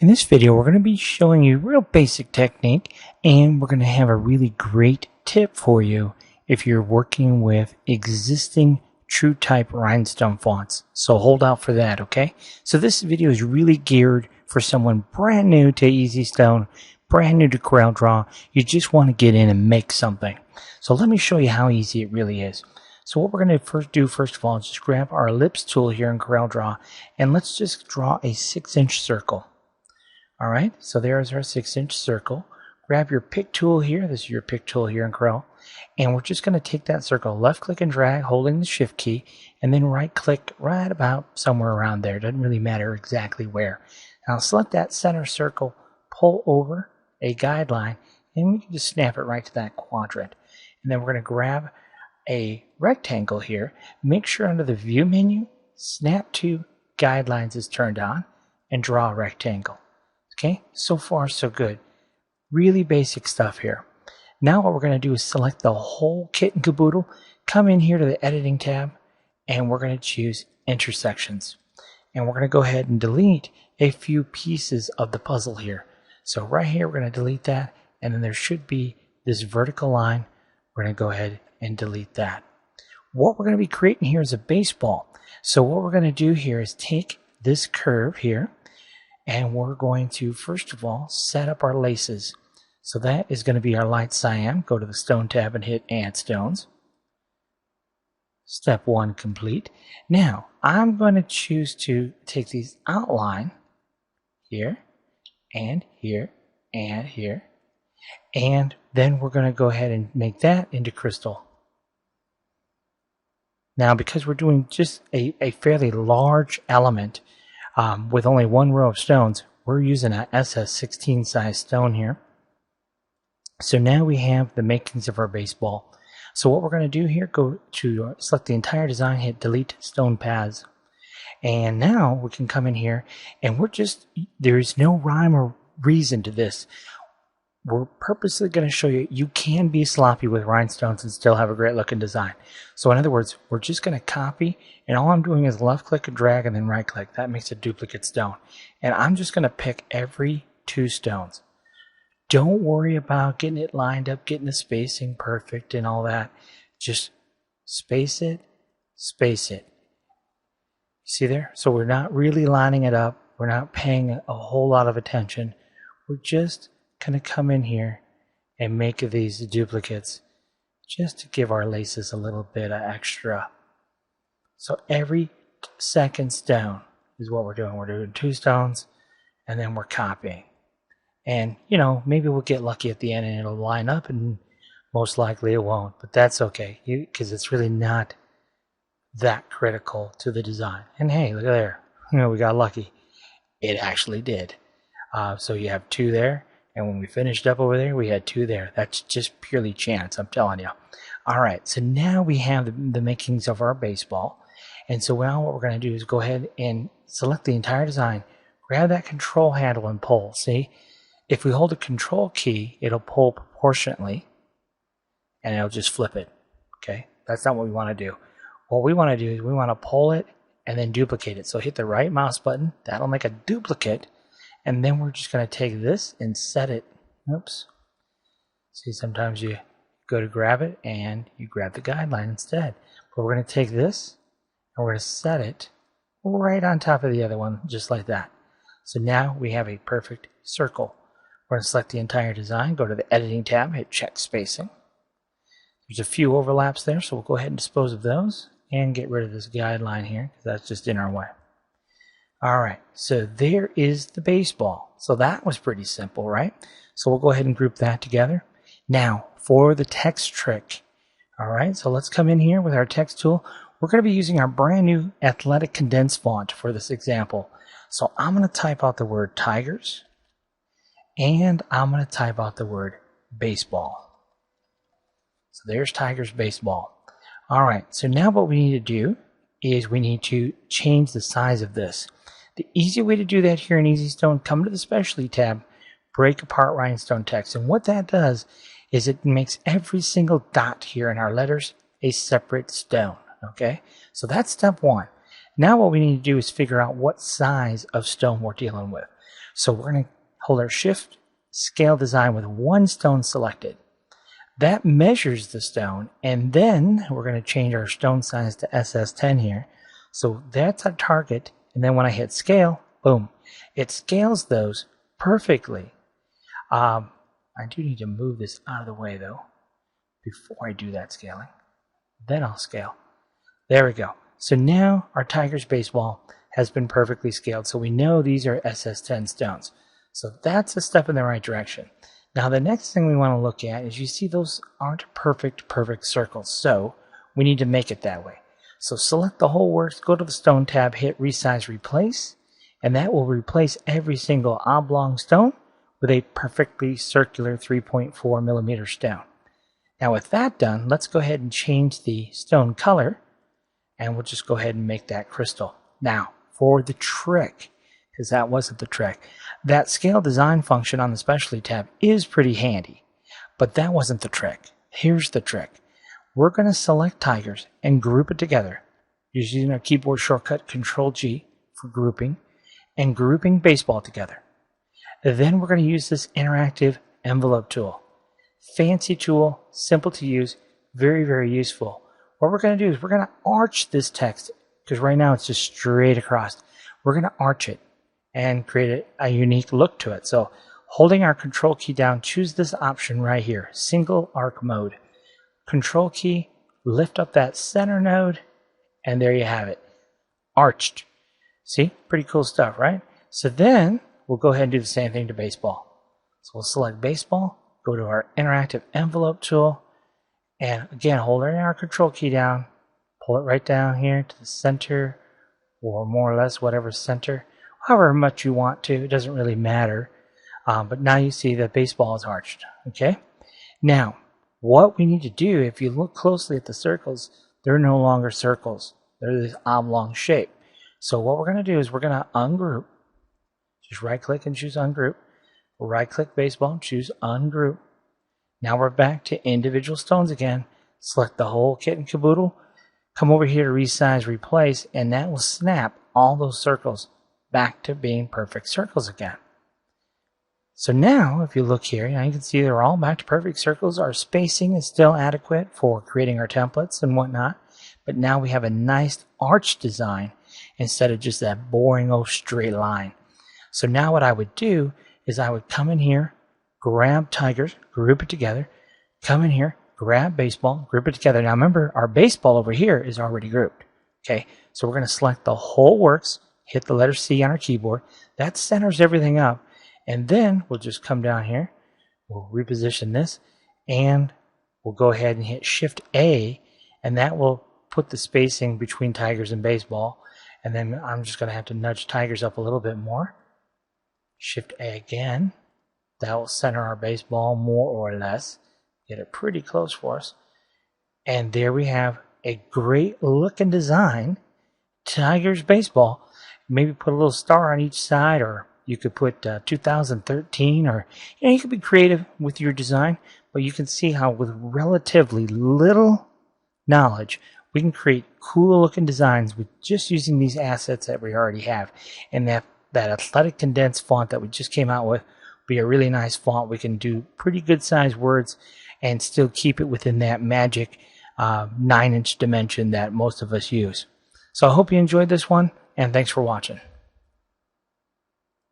In this video, we're going to be showing you a real basic technique, and we're going to have a really great tip for you if you're working with existing True Type Rhinestone fonts. So hold out for that, okay? So this video is really geared for someone brand new to EasyStone, brand new to CorelDRAW. You just want to get in and make something. So let me show you how easy it really is. So what we're going to first of all, is just grab our ellipse tool here in CorelDRAW, and let's just draw a 6-inch circle. Alright, so there's our 6-inch circle. Grab your pick tool here. This is your pick tool here in Corel. And we're just going to take that circle, left click and drag, holding the shift key, and then right click right about somewhere around there. Doesn't really matter exactly where. Now select that center circle, pull over a guideline, and we can just snap it right to that quadrant. And then we're going to grab a rectangle here. Make sure under the view menu, snap to guidelines is turned on, and draw a rectangle. Okay, so far so good. Really basic stuff here. Now what we're going to do is select the whole kit and caboodle, come in here to the editing tab, and we're going to choose intersections. And we're going to go ahead and delete a few pieces of the puzzle here. So right here we're going to delete that, and then there should be this vertical line. We're going to go ahead and delete that. What we're going to be creating here is a baseball. So what we're going to do here is take this curve here, and we're going to, first of all, set up our laces. So that is going to be our light cyan. Go to the Stone tab and hit Add Stones. Step 1 complete. Now, I'm going to choose to take these outline here, and here, and here. And then we're going to go ahead and make that into crystal. Now, because we're doing just a fairly large element, with only one row of stones, we're using an SS16 size stone here. So now we have the makings of our baseball. So what we're going to do here, go to select the entire design, hit delete stone paths. And now we can come in here, and there is no rhyme or reason to this. We're purposely going to show you you can be sloppy with rhinestones and still have a great looking design. So in other words, we're just going to copy, and all I'm doing is left click and drag and then right click. That makes a duplicate stone. And I'm just going to pick every 2 stones. Don't worry about getting it lined up, getting the spacing perfect and all that. Just space it, space it. See there? So we're not really lining it up. We're not paying a whole lot of attention. We're just going to come in here and make these duplicates just to give our laces a little bit of extra. So every second stone is what we're doing. We're doing 2 stones, and then we're copying. And, you know, maybe we'll get lucky at the end and it'll line up, and most likely it won't. But that's okay, because it's really not that critical to the design. And hey, look at there. You know, we got lucky. It actually did. So you have 2 there. And when we finished up over there, we had 2 there. That's just purely chance, I'm telling you. All right, so now we have the makings of our baseball. And so now what we're going to do is go ahead and select the entire design. Grab that control handle and pull. See, if we hold the control key, it'll pull proportionately, and it'll just flip it. Okay, that's not what we want to do. What we want to do is we want to pull it and then duplicate it. So hit the right mouse button. That'll make a duplicate. And then we're just going to take this and set it. Oops. See, sometimes you go to grab it and you grab the guideline instead. But we're going to take this and we're going to set it right on top of the other one, just like that. So now we have a perfect circle. We're going to select the entire design, go to the editing tab, hit check spacing. There's a few overlaps there, so we'll go ahead and dispose of those and get rid of this guideline here, because that's just in our way. Alright, so there is the baseball. So that was pretty simple, right? So we'll go ahead and group that together. Now, for the text trick. Alright, so let's come in here with our text tool. We're going to be using our brand new Athletic Condense font for this example. So I'm going to type out the word Tigers, and I'm going to type out the word baseball. So there's Tigers baseball. Alright, so now what we need to do is we need to change the size of this. The easy way to do that here in EasyStone, come to the Specialty tab, break apart rhinestone text. And what that does is it makes every single dot here in our letters a separate stone. Okay, so that's step 1. Now what we need to do is figure out what size of stone we're dealing with. So we're going to hold our Shift Scale Design with one stone selected. That measures the stone, and then we're going to change our stone size to SS10 here. So that's our target, and then when I hit Scale, boom, it scales those perfectly. I do need to move this out of the way, though, before I do that scaling. Then I'll scale. There we go. So now our Tigers baseball has been perfectly scaled, so we know these are SS10 stones. So that's a step in the right direction. Now the next thing we want to look at is, you see those aren't perfect circles, so we need to make it that way. So select the whole works, go to the stone tab, hit Resize Replace, and that will replace every single oblong stone with a perfectly circular 3.4 millimeter stone. Now with that done, let's go ahead and change the stone color, and we'll just go ahead and make that crystal. Now for the trick, because that wasn't the trick, that scale design function on the specialty tab is pretty handy, but that wasn't the trick. Here's the trick. We're going to select Tigers and group it together using our keyboard shortcut Control-G for grouping, and grouping baseball together. Then we're going to use this interactive envelope tool. Fancy tool, simple to use, very, very useful. What we're going to do is we're going to arch this text, because right now it's just straight across. We're going to arch it and create a unique look to it. So holding our Control key down, choose this option right here, single arc mode. Control key, lift up that center node, and there you have it, arched. See, pretty cool stuff, right? So then we'll go ahead and do the same thing to baseball. So we'll select baseball, go to our interactive envelope tool, and again, holding our Control key down, pull it right down here to the center, or more or less whatever center, however much you want to, it doesn't really matter. But now you see that baseball is arched, okay? Now, what we need to do, if you look closely at the circles, they're no longer circles. They're this oblong shape. So what we're going to do is we're going to ungroup. Just right-click and choose Ungroup. Right-click baseball and choose Ungroup. Now we're back to individual stones again. Select the whole kit and caboodle. Come over here to Resize Replace, and that will snap all those circles back to being perfect circles again. So now, if you look here, you can see they're all back to perfect circles. Our spacing is still adequate for creating our templates and whatnot. But now we have a nice arch design instead of just that boring old straight line. So now what I would do is I would come in here, grab Tigers, group it together, come in here, grab baseball, group it together. Now remember, our baseball over here is already grouped. Okay, so we're going to select the whole works, hit the letter C on our keyboard. That centers everything up. And then we'll just come down here, we'll reposition this, and we'll go ahead and hit Shift A, and that will put the spacing between Tigers and baseball. And then I'm just going to have to nudge Tigers up a little bit more. Shift A again. That will center our baseball more or less. Get it pretty close for us. And there we have a great looking design. Tigers baseball. Maybe put a little star on each side, or you could put 2013, or you could be creative with your design. But you can see how with relatively little knowledge, we can create cool looking designs with just using these assets that we already have. And that athletic condensed font that we just came out with will be a really nice font. We can do pretty good sized words and still keep it within that magic 9-inch dimension that most of us use. So I hope you enjoyed this one, and thanks for watching.